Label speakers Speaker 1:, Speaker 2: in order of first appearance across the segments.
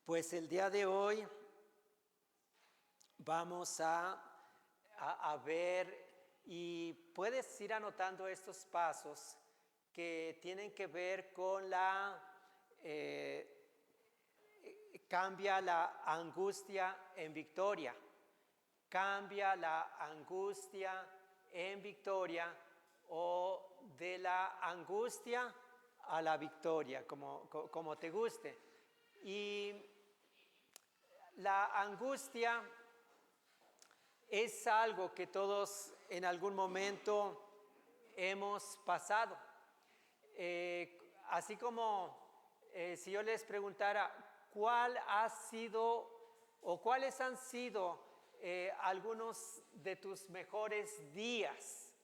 Speaker 1: Pues el día de hoy vamos a ver y puedes ir anotando estos pasos que tienen que ver con cambia la angustia en victoria. Cambia la angustia en victoria o de la angustia a la victoria, como te guste. Y la angustia es algo que todos en algún momento hemos pasado. Así como si yo les preguntara cuál ha sido o cuáles han sido algunos de tus mejores días.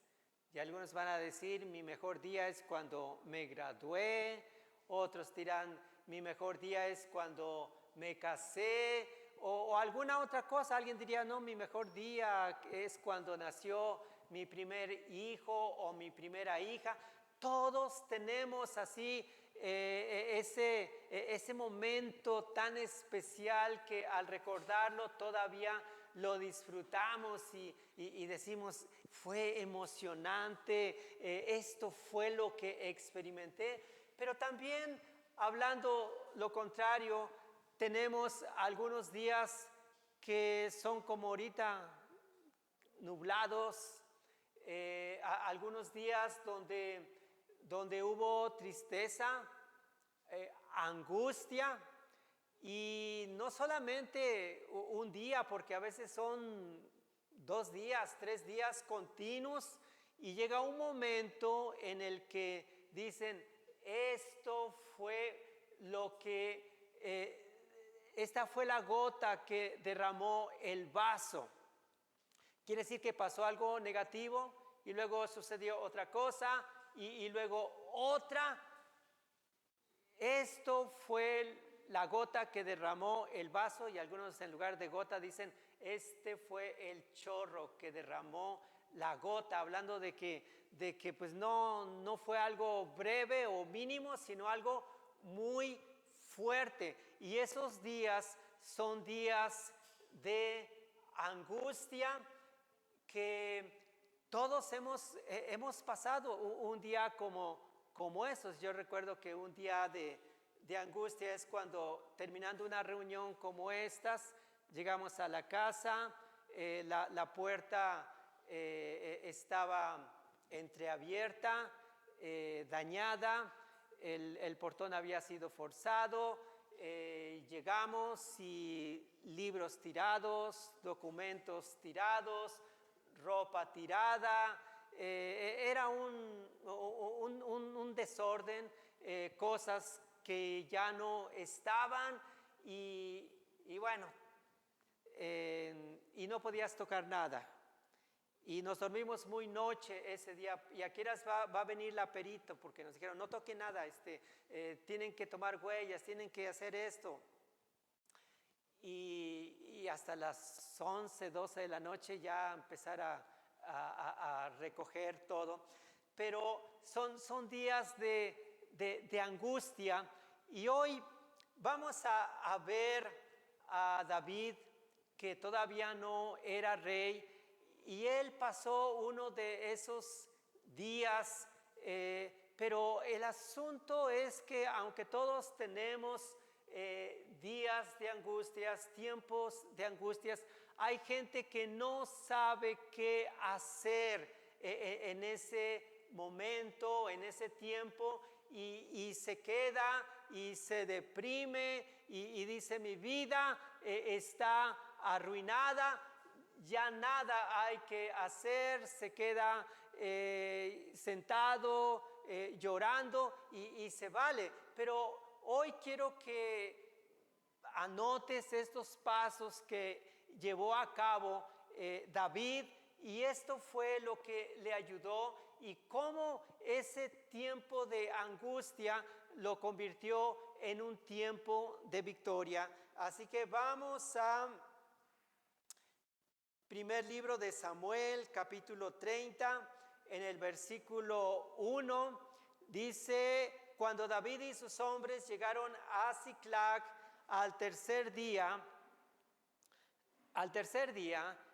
Speaker 1: Y algunos van a decir, mi mejor día es cuando me gradué. Otros dirán, mi mejor día es cuando me casé. O alguna otra cosa. Alguien diría, no, mi mejor día es cuando nació mi primer hijo o mi primera hija. Todos tenemos así ese momento tan especial que al recordarlo todavía lo disfrutamos y decimos, fue emocionante, esto fue lo que experimenté. Pero también, hablando lo contrario, tenemos algunos días que son como ahorita, nublados, algunos días donde hubo tristeza, angustia. Y no solamente un día, porque a veces son 2 días, 3 días continuos, y llega un momento en el que dicen, esto fue lo que, esta fue la gota que derramó el vaso. Quiere decir que pasó algo negativo y luego sucedió otra cosa y luego otra. Esto fue la gota que derramó el vaso, y algunos en lugar de gota dicen, este fue el chorro que derramó la gota, hablando de que pues no fue algo breve o mínimo, sino algo muy fuerte. Y esos días son días de angustia que todos hemos pasado un día como esos. Yo recuerdo que un día de angustia es cuando, terminando una reunión como estas, llegamos a la casa, la puerta estaba entreabierta, dañada, el portón había sido forzado, llegamos y libros tirados, documentos tirados, ropa tirada, era un desorden, cosas que ya no estaban y bueno, y no podías tocar nada. Y nos dormimos muy noche ese día, y a qué horas va a venir la perito, porque nos dijeron, no toque nada, tienen que tomar huellas, tienen que hacer esto. Y hasta las 11, 12 de la noche ya empezar a recoger todo. Pero son días de angustia, y hoy vamos a ver a David, que todavía no era rey, y él pasó uno de esos días, pero el asunto es que aunque todos tenemos días de angustias, tiempos de angustias, hay gente que no sabe qué hacer en ese momento, en ese tiempo, y se queda y se deprime y dice, mi vida está arruinada, ya nada hay que hacer, se queda sentado llorando y se vale. Pero hoy quiero que anotes estos pasos que llevó a cabo David, y esto fue lo que le ayudó, y cómo ese tiempo de angustia lo convirtió en un tiempo de victoria. Así que vamos a primer libro de Samuel, capítulo 30, en el versículo 1, dice, cuando David y sus hombres llegaron a Siclag, al tercer día,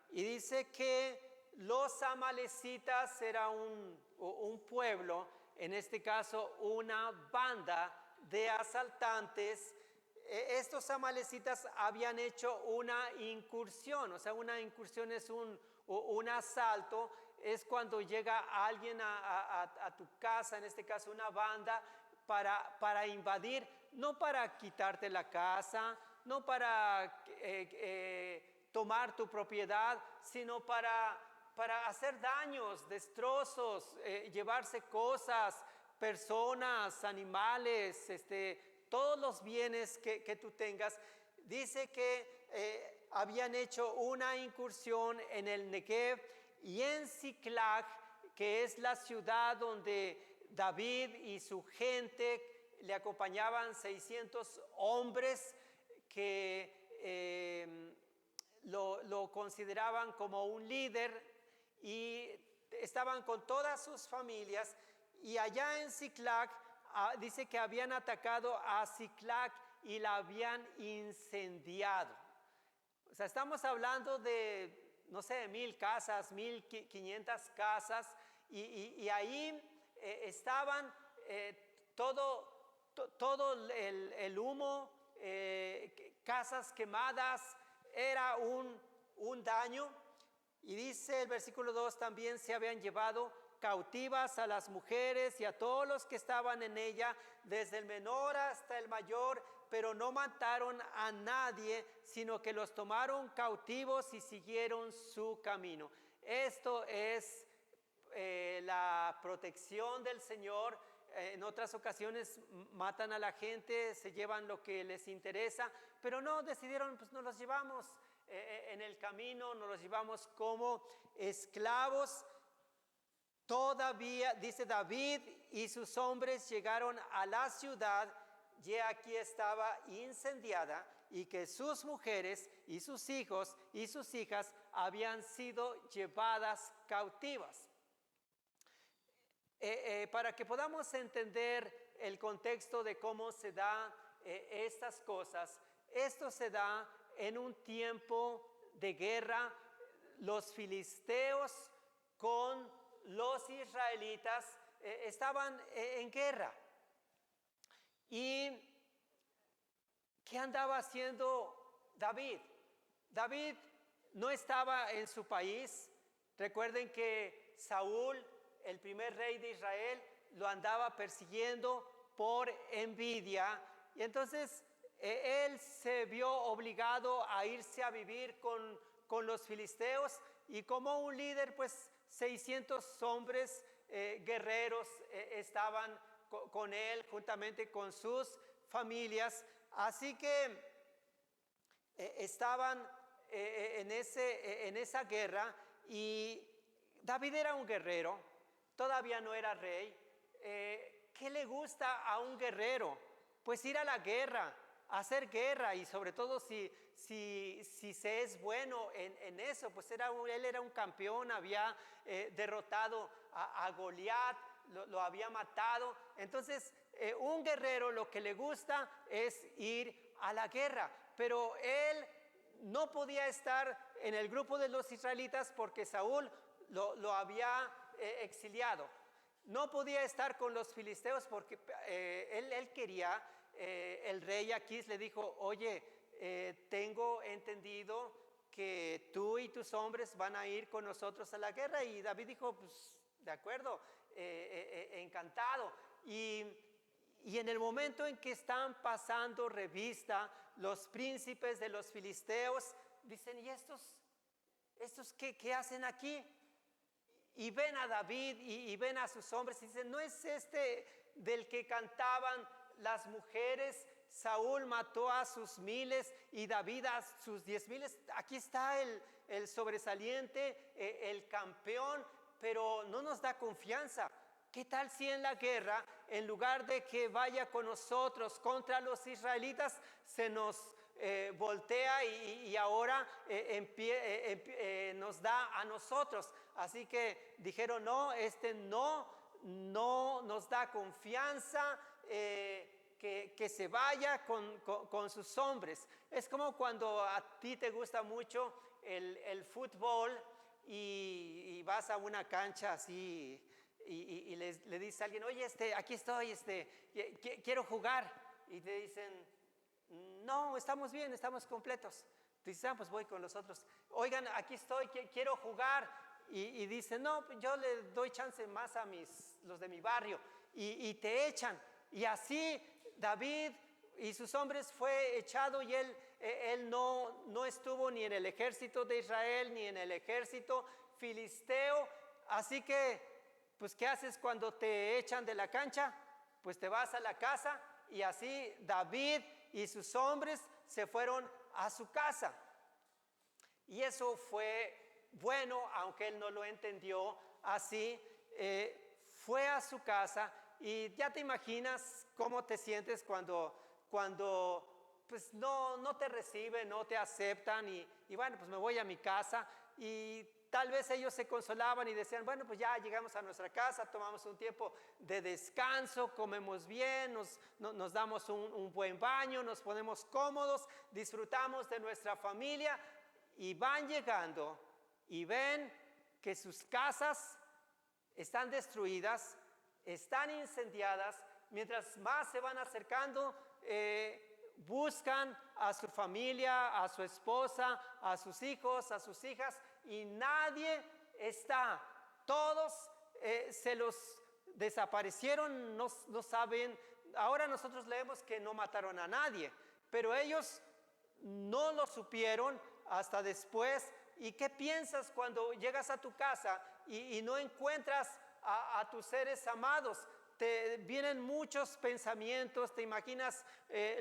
Speaker 1: y dice que los amalecitas era un pueblo, en este caso una banda de asaltantes. Estos amalecitas habían hecho una incursión, o sea, una incursión es un asalto, es cuando llega alguien a tu casa, en este caso una banda, para invadir, no para quitarte la casa, no para tomar tu propiedad, sino para hacer daños, destrozos, llevarse cosas, personas, animales, todos los bienes que tú tengas. Dice que habían hecho una incursión en el Negev y en Ziklag, que es la ciudad donde David y su gente le acompañaban 600 hombres que lo consideraban como un líder y estaban con todas sus familias. Y allá en Ziklag dice que habían atacado a Ziklag y la habían incendiado. O sea, estamos hablando de, no sé, 1,000 casas, 1,500 casas, y ahí estaban todo el humo, casas quemadas, era un daño. Y dice el versículo 2, también se habían llevado cautivas a las mujeres y a todos los que estaban en ella, desde el menor hasta el mayor, pero no mataron a nadie, sino que los tomaron cautivos y siguieron su camino. Esto es la protección del Señor. En otras ocasiones matan a la gente, se llevan lo que les interesa, pero no, decidieron, pues nos los llevamos en el camino, nos los llevamos como esclavos. Todavía, dice, David y sus hombres llegaron a la ciudad, y aquí estaba incendiada, y que sus mujeres y sus hijos y sus hijas habían sido llevadas cautivas. Para que podamos entender el contexto de cómo se da estas cosas, esto se da en un tiempo de guerra. Los filisteos con los israelitas estaban en guerra. ¿Y qué andaba haciendo David? David no estaba en su país. Recuerden que Saúl, el primer rey de Israel, lo andaba persiguiendo por envidia, y entonces él se vio obligado a irse a vivir con los filisteos, y como un líder, pues 600 hombres guerreros estaban con él, juntamente con sus familias. Así que estaban en esa guerra, y David era un guerrero, todavía no era rey. ¿Qué le gusta a un guerrero? Pues ir a la guerra, hacer guerra, y sobre todo si se es bueno en eso, pues él era un campeón, había derrotado a Goliat, lo había matado. Entonces un guerrero lo que le gusta es ir a la guerra, pero él no podía estar en el grupo de los israelitas porque Saúl lo había exiliado. No podía estar con los filisteos porque él quería, el rey Aquís le dijo, oye, tengo entendido que tú y tus hombres van a ir con nosotros a la guerra. Y David dijo, pues de acuerdo, encantado. Y en el momento en que están pasando revista los príncipes de los filisteos, dicen, ¿y estos qué hacen aquí? Y ven a David y ven a sus hombres y dicen, ¿no es este del que cantaban las mujeres? Saúl mató a sus 1,000 y David a sus 10,000. Aquí está el sobresaliente, el campeón, pero no nos da confianza. ¿Qué tal si en la guerra, en lugar de que vaya con nosotros contra los israelitas, se nos voltea y ahora nos da a nosotros? Así que dijeron, no nos da confianza, que se vaya con sus hombres. Es como cuando a ti te gusta mucho el fútbol y vas a una cancha así y le dices a alguien, oye, aquí estoy, quiero jugar. Y te dicen, no, estamos bien, estamos completos. Tú dices, pues voy con los otros. Oigan, aquí estoy, quiero jugar. Y dicen, no, yo le doy chance más a los de mi barrio. Y te echan. Y así David y sus hombres fue echado y él no estuvo ni en el ejército de Israel ni en el ejército filisteo. Así que, pues, ¿qué haces cuando te echan de la cancha? Pues te vas a la casa. Y así David y sus hombres se fueron a su casa. Y eso fue bueno, aunque él no lo entendió así. Fue a su casa y ya te imaginas cómo te sientes cuando pues no te reciben, no te aceptan y bueno, pues me voy a mi casa. Y tal vez ellos se consolaban y decían, bueno, pues ya llegamos a nuestra casa, tomamos un tiempo de descanso, comemos bien, nos damos un buen baño, nos ponemos cómodos, disfrutamos de nuestra familia. Y van llegando y ven que sus casas están destruidas, están incendiadas. Mientras más se van acercando, buscan a su familia, a su esposa, a sus hijos, a sus hijas, y nadie está. Todos se los desaparecieron, no saben. Ahora nosotros leemos que no mataron a nadie, pero ellos no lo supieron hasta después. ¿Y qué piensas cuando llegas a tu casa y no encuentras a tus seres amados? Te vienen muchos pensamientos, te imaginas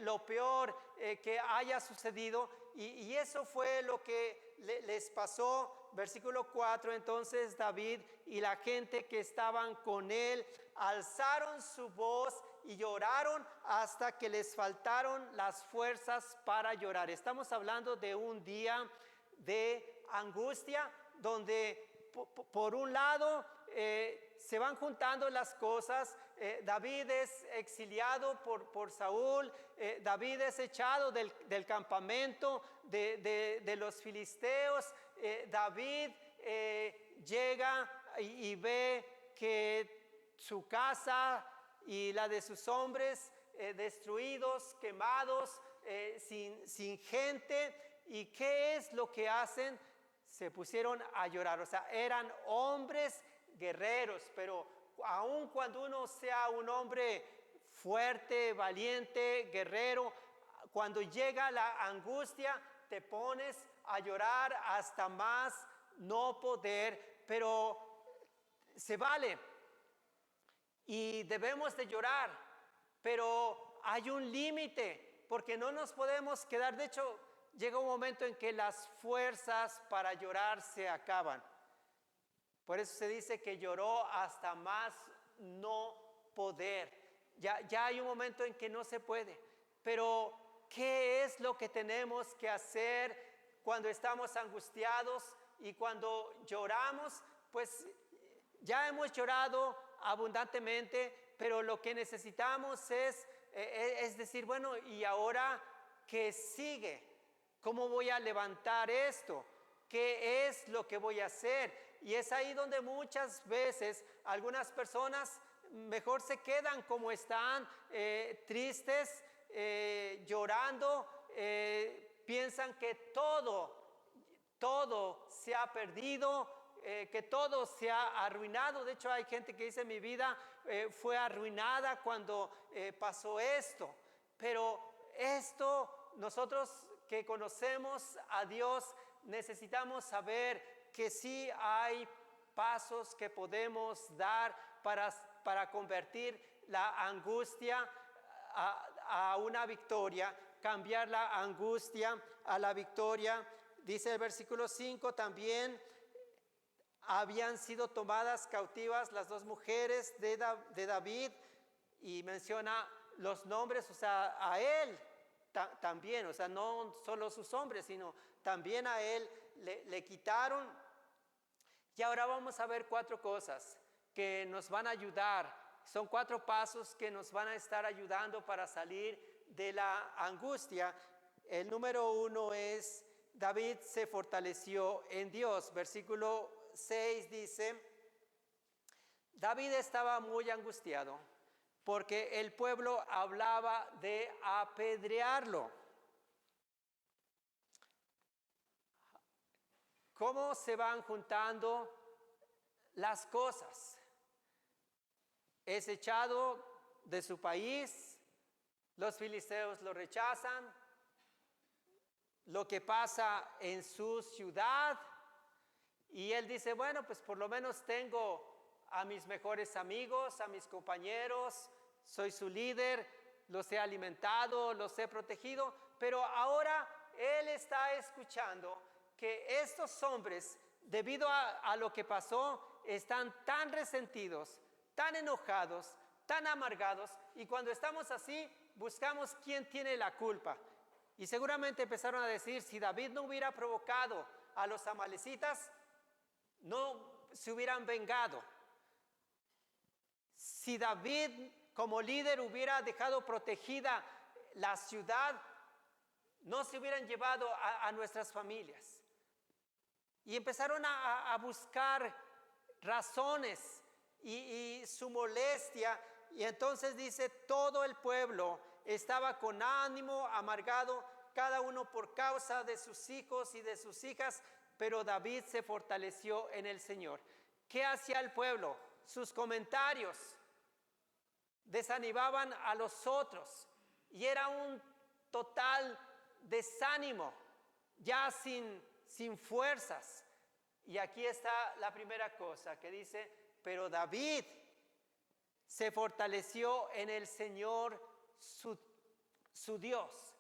Speaker 1: lo peor que haya sucedido, y eso fue lo que les pasó. Versículo 4, entonces David y la gente que estaban con él alzaron su voz y lloraron hasta que les faltaron las fuerzas para llorar. Estamos hablando de un día de angustia donde por un lado se van juntando las cosas. David es exiliado por Saúl. David es echado del campamento de los filisteos. David llega y ve que su casa y la de sus hombres destruidos, quemados, sin gente. ¿Y qué es lo que hacen? Se pusieron a llorar. O sea, eran hombres guerreros, pero aun cuando uno sea un hombre fuerte, valiente, guerrero, cuando llega la angustia te pones a llorar hasta más no poder. Pero se vale y debemos de llorar, pero hay un límite, porque no nos podemos quedar. De hecho, llega un momento en que las fuerzas para llorar se acaban. Por eso se dice que lloró hasta más no poder. Ya hay un momento en que no se puede. Pero ¿qué es lo que tenemos que hacer cuando estamos angustiados y cuando lloramos? Pues ya hemos llorado abundantemente, pero lo que necesitamos es decir, bueno, ¿y ahora qué sigue? ¿Cómo voy a levantar esto? ¿Qué es lo que voy a hacer? Y es ahí donde muchas veces algunas personas mejor se quedan como están, tristes, llorando, piensan que todo se ha perdido, que todo se ha arruinado. De hecho, hay gente que dice, mi vida fue arruinada cuando pasó esto. Pero esto, nosotros que conocemos a Dios, necesitamos saber que sí hay pasos que podemos dar para convertir la angustia a una victoria, cambiar la angustia a la victoria. Dice el versículo 5, también habían sido tomadas cautivas las dos mujeres de David, y menciona los nombres, o sea, a él también, o sea, no solo sus hombres, sino también a él le quitaron. Y ahora vamos a ver 4 cosas que nos van a ayudar Son 4 pasos que nos van a estar ayudando para salir de la angustia. El número 1 es: David se fortaleció en Dios. Versículo 6 dice: David estaba muy angustiado porque el pueblo hablaba de apedrearlo. ¿Cómo se van juntando las cosas? Es echado de su país, los filisteos lo rechazan, lo que pasa en su ciudad, y él dice, bueno, pues por lo menos tengo a mis mejores amigos, a mis compañeros, soy su líder, los he alimentado, los he protegido, pero ahora él está escuchando que estos hombres, debido a lo que pasó, están tan resentidos, tan enojados, tan amargados, y cuando estamos así, buscamos quién tiene la culpa. Y seguramente empezaron a decir, si David no hubiera provocado a los amalecitas, no se hubieran vengado. Si David como líder hubiera dejado protegida la ciudad, no se hubieran llevado a nuestras familias. Y empezaron a buscar razones y su molestia, y entonces dice, todo el pueblo estaba con ánimo amargado, cada uno por causa de sus hijos y de sus hijas, pero David se fortaleció en el Señor. ¿Qué hacía el pueblo? Sus comentarios desanimaban a los otros, y era un total desánimo, ya sin fuerzas. Y aquí está la primera cosa que dice, pero David se fortaleció en el Señor su Dios.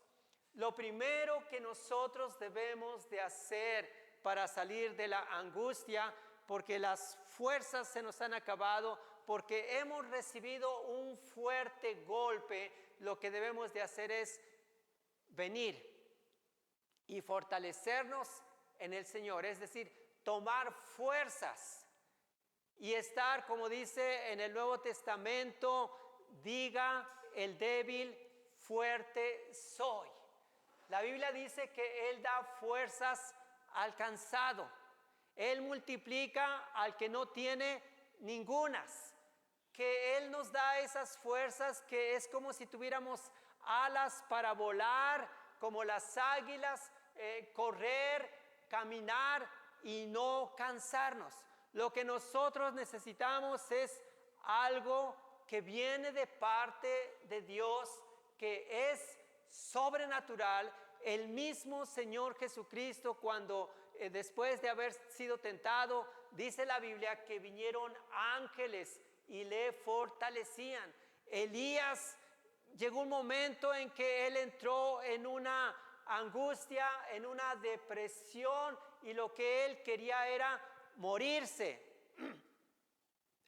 Speaker 1: Lo primero que nosotros debemos de hacer para salir de la angustia, porque las fuerzas se nos han acabado, porque hemos recibido un fuerte golpe, lo que debemos de hacer es venir y fortalecernos en el Señor, es decir, tomar fuerzas y estar, como dice en el Nuevo Testamento, diga el débil, fuerte soy. La Biblia dice que Él da fuerzas al cansado, Él multiplica al que no tiene ningunas, que Él nos da esas fuerzas que es como si tuviéramos alas para volar, como las águilas, correr, caminar y no cansarnos. Lo que nosotros necesitamos es algo que viene de parte de Dios, que es sobrenatural. El mismo Señor Jesucristo, cuando después de haber sido tentado, dice la Biblia que vinieron ángeles y le fortalecían. Elías, llegó un momento en que él entró en una angustia, en una depresión, y lo que él quería era morirse.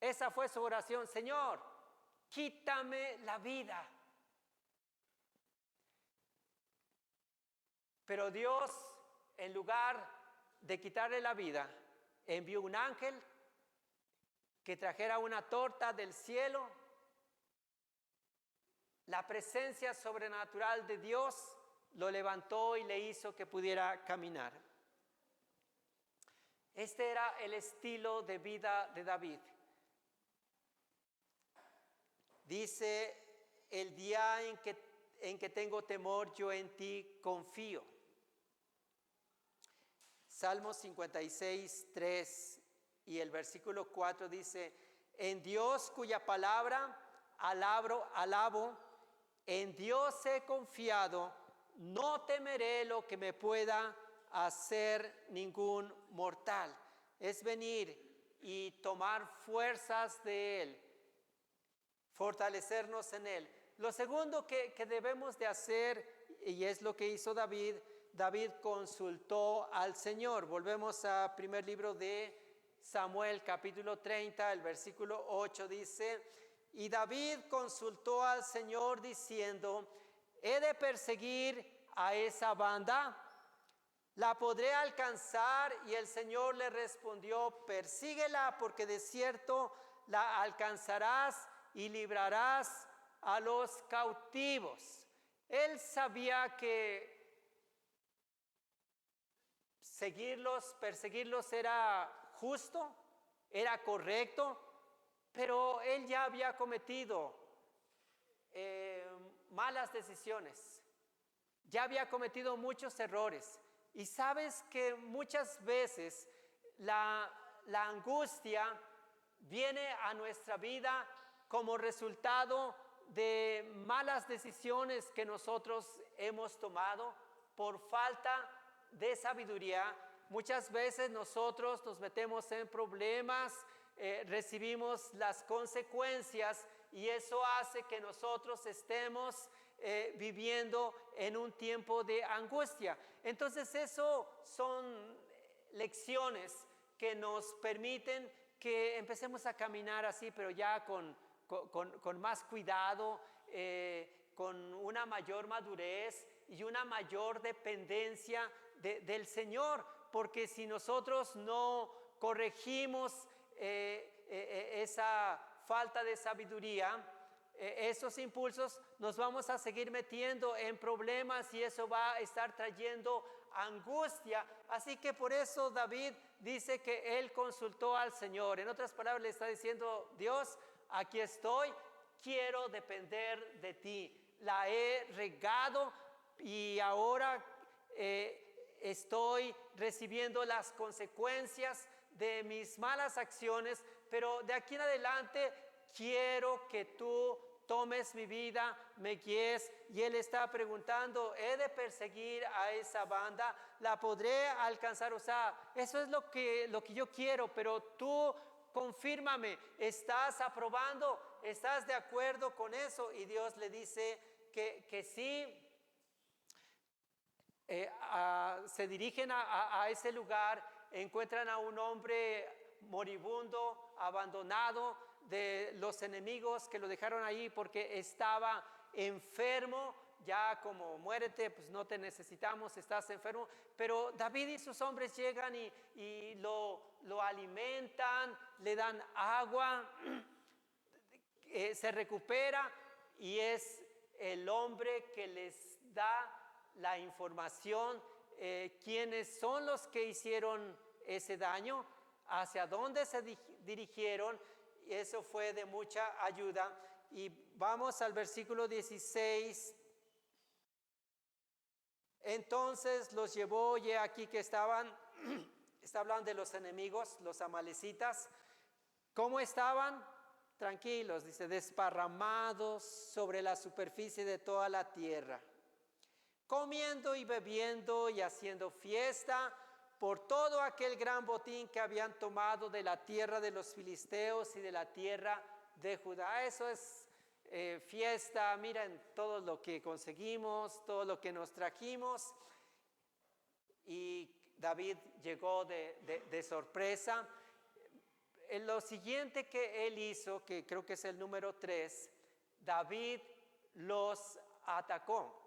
Speaker 1: Esa fue su oración: Señor, quítame la vida. Pero Dios, en lugar de quitarle la vida, envió un ángel que trajera una torta del cielo. La presencia sobrenatural de Dios lo levantó y le hizo que pudiera caminar. Este era el estilo de vida de David. Dice, el día en que tengo temor, yo en ti confío. Salmos 56, 3 y el versículo 4 dice, en Dios cuya palabra alabo, en Dios he confiado, no temeré lo que me pueda hacer ningún mortal. Es venir y tomar fuerzas de Él, fortalecernos en Él. Lo segundo que debemos de hacer, y es lo que hizo David consultó al Señor. Volvemos al primer libro de Samuel, capítulo 30, el versículo 8 dice, y David consultó al Señor diciendo, ¿he de perseguir a esa banda? ¿La podré alcanzar? Y el Señor le respondió, persíguela, porque de cierto la alcanzarás y librarás a los cautivos. Él sabía que perseguirlos era justo, era correcto, pero él ya había cometido malas decisiones, ya había cometido muchos errores. Y sabes que muchas veces la angustia viene a nuestra vida como resultado de malas decisiones que nosotros hemos tomado por falta de sabiduría. Muchas veces nosotros nos metemos en problemas, recibimos las consecuencias y eso hace que nosotros estemos viviendo en un tiempo de angustia. Entonces eso son lecciones que nos permiten que empecemos a caminar así, pero ya con más cuidado, con una mayor madurez y una mayor dependencia del Señor, porque si nosotros no corregimos esa falta de sabiduría, esos impulsos, nos vamos a seguir metiendo en problemas y eso va a estar trayendo angustia. Así que por eso David dice que él consultó al Señor. En otras palabras le está diciendo: Dios, aquí estoy, quiero depender de ti. La he regado y ahora estoy recibiendo las consecuencias de mis malas acciones, pero de aquí en adelante quiero que tú tomes mi vida, me guíes. Y él está preguntando: ¿he de perseguir a esa banda? ¿La podré alcanzar? O sea, eso es lo que yo quiero, pero tú confírmame, ¿estás aprobando? ¿Estás de acuerdo con eso? Y Dios le dice que sí. Se dirigen a ese lugar, encuentran a un hombre moribundo, abandonado de los enemigos que lo dejaron ahí porque estaba enfermo. Ya como: muérete, pues no te necesitamos, estás enfermo. Pero David y sus hombres llegan y lo alimentan, le dan agua, se recupera y es el hombre que les da la información, quiénes son los que hicieron ese daño, hacia dónde se dirigieron, y eso fue de mucha ayuda. Y vamos al versículo 16. Entonces los llevó, y aquí que estaban, está hablando de los enemigos, los amalecitas. ¿Cómo estaban? Tranquilos, dice: desparramados sobre la superficie de toda la tierra, comiendo y bebiendo y haciendo fiesta por todo aquel gran botín que habían tomado de la tierra de los filisteos y de la tierra de Judá. Eso es fiesta. Miren todo lo que conseguimos, todo lo que nos trajimos. Y David llegó de sorpresa. Lo siguiente que él hizo, que creo que es el número 3, David los atacó.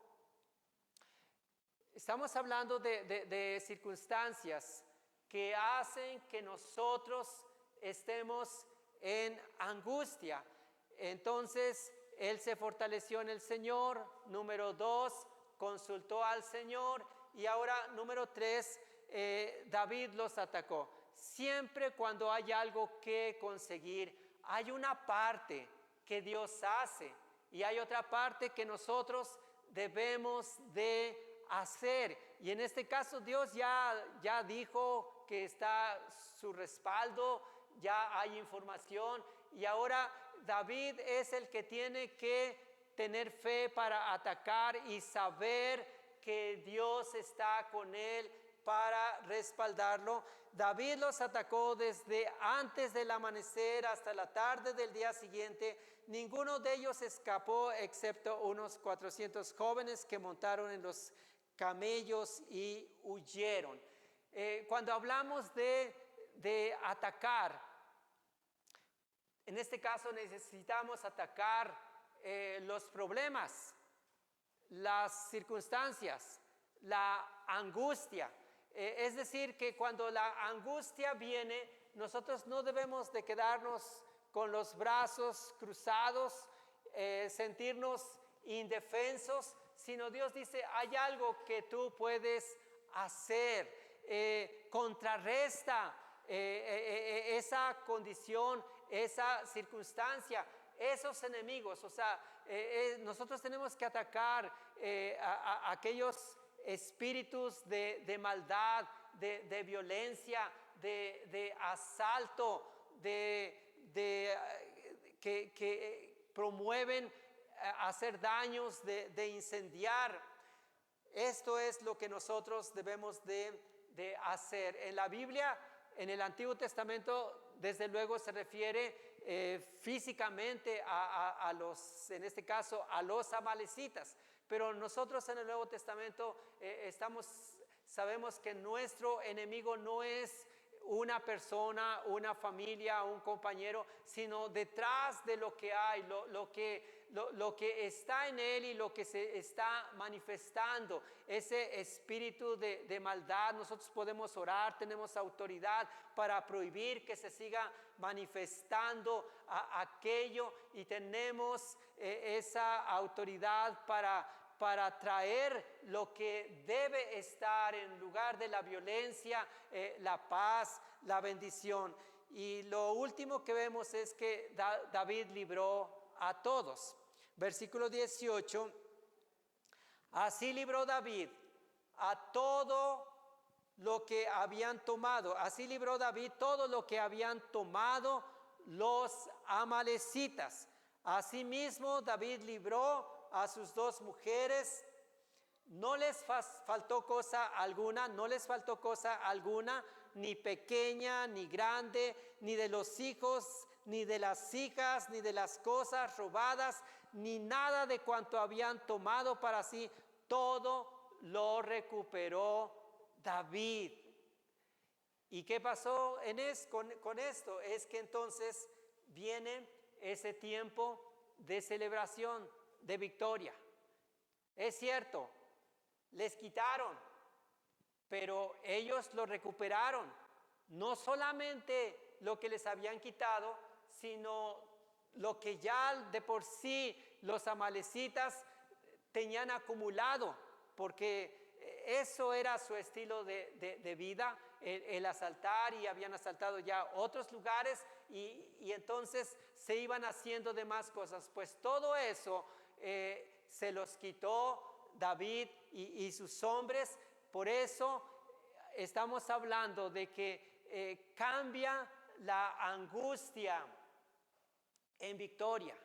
Speaker 1: Estamos hablando de circunstancias que hacen que nosotros estemos en angustia. Entonces, él se fortaleció en el Señor. Número 2, consultó al Señor. Y ahora, número 3, David los atacó. Siempre cuando hay algo que conseguir, hay una parte que Dios hace y hay otra parte que nosotros debemos de hacer. Y en este caso Dios ya dijo que está su respaldo, ya hay información, y ahora David es el que tiene que tener fe para atacar y saber que Dios está con él para respaldarlo. David los atacó desde antes del amanecer hasta la tarde del día siguiente. Ninguno de ellos escapó excepto unos 400 jóvenes que montaron en los camellos y huyeron. Cuando hablamos de atacar, en este caso necesitamos atacar los problemas, las circunstancias, la angustia. Es decir, que cuando la angustia viene, nosotros no debemos de quedarnos con los brazos cruzados, sentirnos indefensos, sino Dios dice, hay algo que tú puedes hacer, contrarresta esa condición, esa circunstancia, esos enemigos. O sea, nosotros tenemos que atacar a aquellos espíritus de maldad, de violencia, de asalto, que promueven hacer daños, de incendiar. Esto es lo que nosotros debemos de hacer. En la Biblia, en el Antiguo Testamento, desde luego se refiere físicamente a los, en este caso, a los amalecitas. Pero nosotros en el Nuevo Testamento sabemos que nuestro enemigo no es una persona, una familia, un compañero, sino detrás de lo que hay, lo que está en él y lo que se está manifestando, ese espíritu de maldad. Nosotros podemos orar, tenemos autoridad para prohibir que se siga manifestando aquello, y tenemos esa autoridad para traer lo que debe estar en lugar de la violencia, la paz, la bendición. Y lo último que vemos es que David libró a todos. Versículo 18, así libró David a todo lo que habían tomado. Así libró David todo lo que habían tomado los amalecitas. Asimismo, David libró a sus 2 mujeres, no les faltó cosa alguna, ni pequeña, ni grande, ni de los hijos, ni de las hijas, ni de las cosas robadas, ni nada de cuanto habían tomado para sí, todo lo recuperó David. ¿Y qué pasó con esto? Es que entonces viene ese tiempo de celebración, de victoria. Es cierto, les quitaron, pero ellos lo recuperaron. No solamente lo que les habían quitado, sino lo que ya de por sí los amalecitas tenían acumulado, porque eso era su estilo de vida, el asaltar, y habían asaltado ya otros lugares, y entonces se iban haciendo de más cosas. Pues todo eso se los quitó David y sus hombres. Por eso estamos hablando de que cambia la angustia en victoria,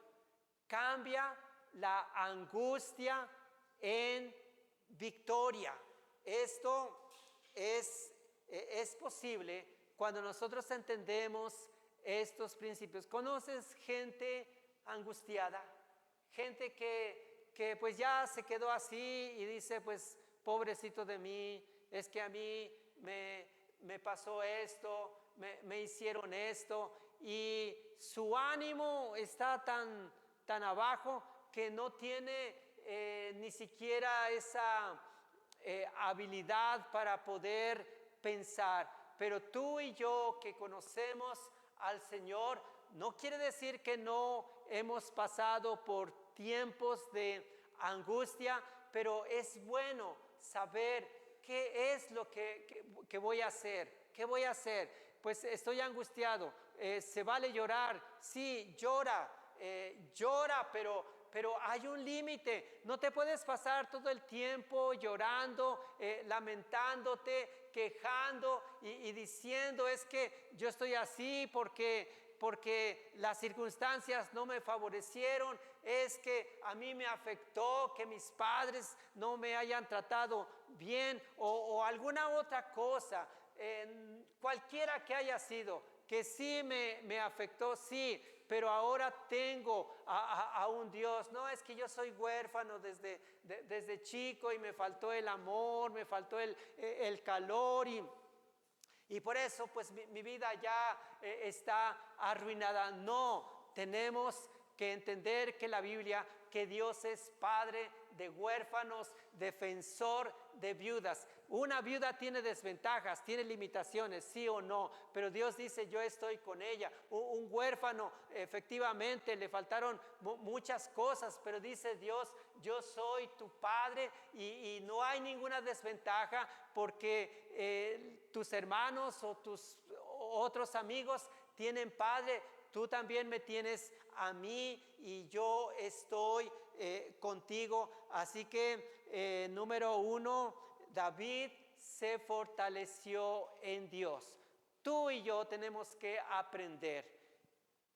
Speaker 1: cambia la angustia en victoria. Esto es posible cuando nosotros entendemos estos principios. ¿Conoces gente angustiada? Gente que pues ya se quedó así y dice, pues pobrecito de mí, es que a mí me pasó esto, me hicieron esto, y su ánimo está tan abajo que no tiene ni siquiera esa habilidad para poder pensar. Pero tú y yo que conocemos al Señor, no quiere decir que no hemos pasado por tiempos de angustia, pero es bueno saber qué es lo que voy a hacer. ¿Qué voy a hacer? Pues estoy angustiado. ¿Se vale llorar? Sí, llora, pero hay un límite. No te puedes pasar todo el tiempo llorando, lamentándote, quejando y diciendo, es que yo estoy así porque las circunstancias no me favorecieron, es que a mí me afectó que mis padres no me hayan tratado bien, o alguna otra cosa, cualquiera que haya sido, que sí me afectó, sí, pero ahora tengo a un Dios. No, es que yo soy huérfano desde chico y me faltó el amor, me faltó el calor, y por eso pues mi vida ya está arruinada. No, tenemos que entender que la Biblia, que Dios es padre de huérfanos, defensor de viudas. Una viuda tiene desventajas, tiene limitaciones, sí o no, pero Dios dice, yo estoy con ella. Un huérfano, efectivamente, le faltaron muchas cosas, pero dice Dios, yo soy tu padre y no hay ninguna desventaja porque tus hermanos o tus otros amigos tienen padre. Tú también me tienes a mí y yo estoy contigo. Así que, número 1, David se fortaleció en Dios. Tú y yo tenemos que aprender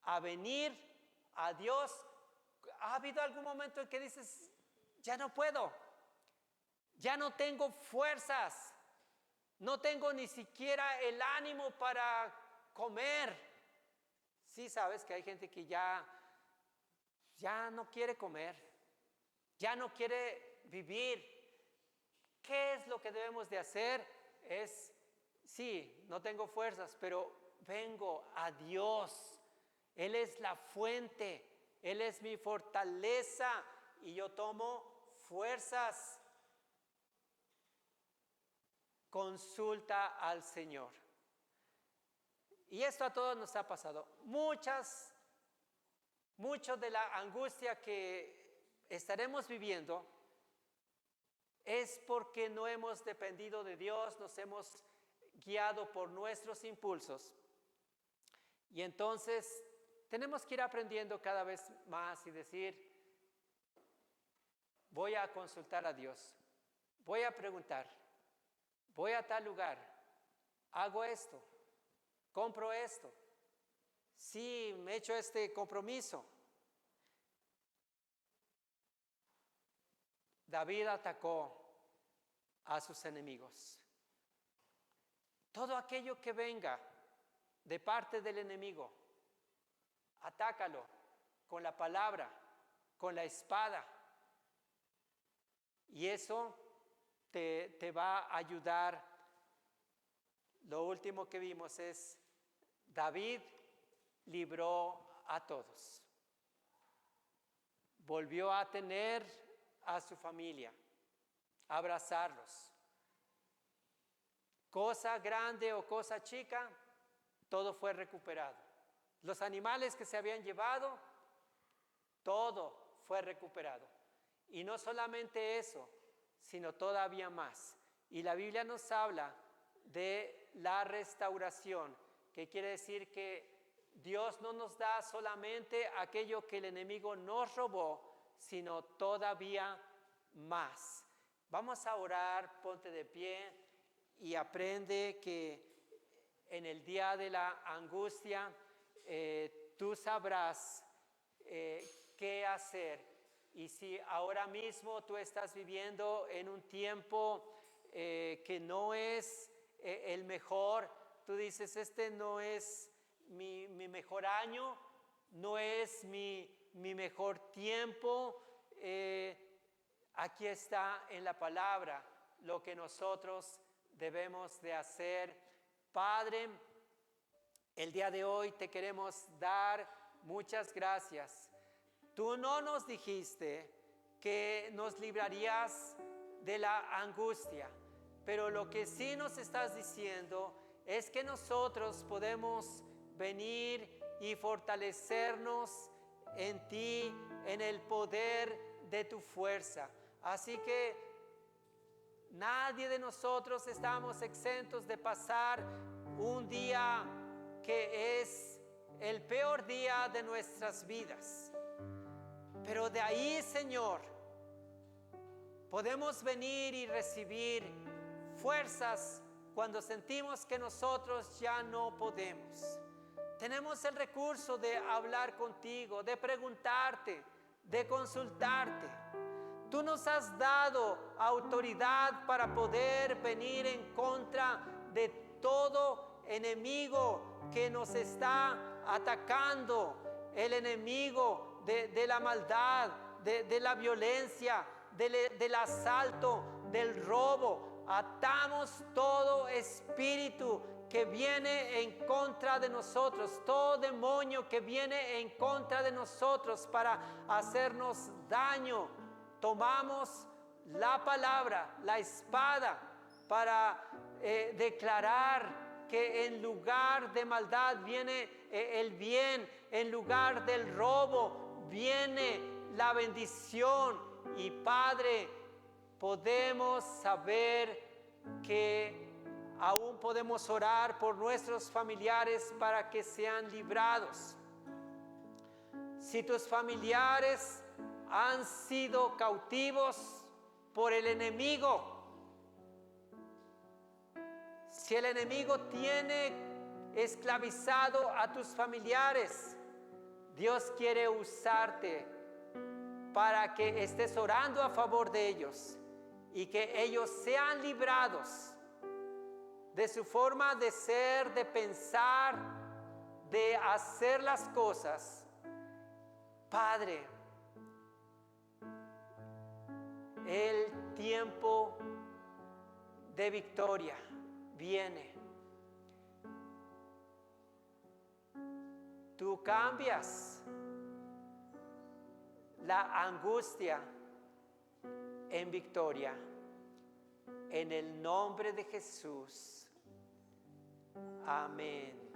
Speaker 1: a venir a Dios. ¿Ha habido algún momento en que dices, ya no puedo, ya no tengo fuerzas, no tengo ni siquiera el ánimo para comer? Sí, sabes que hay gente que ya no quiere comer, ya no quiere vivir. ¿Qué es lo que debemos de hacer? Sí, no tengo fuerzas, pero vengo a Dios. Él es la fuente, Él es mi fortaleza y yo tomo fuerzas. Consulta al Señor. Y esto a todos nos ha pasado. Mucho de la angustia que estaremos viviendo es porque no hemos dependido de Dios, nos hemos guiado por nuestros impulsos. Y entonces tenemos que ir aprendiendo cada vez más y decir, voy a consultar a Dios, voy a preguntar, voy a tal lugar, hago esto, compro esto, sí, me he hecho este compromiso. David atacó a sus enemigos. Todo aquello que venga de parte del enemigo, atácalo con la palabra, con la espada. Y eso te va a ayudar. Lo último que vimos es, David libró a todos. Volvió a tener a su familia, a abrazarlos. Cosa grande o cosa chica, todo fue recuperado. Los animales que se habían llevado, todo fue recuperado. Y no solamente eso, sino todavía más. Y la Biblia nos habla de la restauración, que quiere decir que Dios no nos da solamente aquello que el enemigo nos robó, sino todavía más. Vamos a orar, ponte de pie y aprende que en el día de la angustia tú sabrás qué hacer. Y si ahora mismo tú estás viviendo en un tiempo que no es el mejor, tú dices, este no es mi mejor año, no es mi mejor tiempo, aquí está en la palabra lo que nosotros debemos de hacer. Padre, el día de hoy te queremos dar muchas gracias. Tú no nos dijiste que nos librarías de la angustia, pero lo que sí nos estás diciendo es que nosotros podemos venir y fortalecernos en ti, en el poder de tu fuerza. Así que nadie de nosotros estamos exentos de pasar un día que es el peor día de nuestras vidas. Pero de ahí, Señor, podemos venir y recibir fuerzas cuando sentimos que nosotros ya no podemos. Tenemos el recurso de hablar contigo, de preguntarte, de consultarte. Tú nos has dado autoridad para poder venir en contra de todo enemigo que nos está atacando, el enemigo de la maldad, de la violencia, del asalto, del robo. Atamos todo espíritu que viene en contra de nosotros, todo demonio que viene en contra de nosotros para hacernos daño. Tomamos la palabra, la espada, para declarar que en lugar de maldad viene el bien, en lugar del robo viene la bendición. Y Padre, podemos saber que aún podemos orar por nuestros familiares para que sean librados. Si tus familiares han sido cautivos por el enemigo, si el enemigo tiene esclavizado a tus familiares, Dios quiere usarte para que estés orando a favor de ellos y que ellos sean librados de su forma de ser, de pensar, de hacer las cosas. Padre, el tiempo de victoria viene. Tú cambias la angustia en victoria. En el nombre de Jesús. Amén.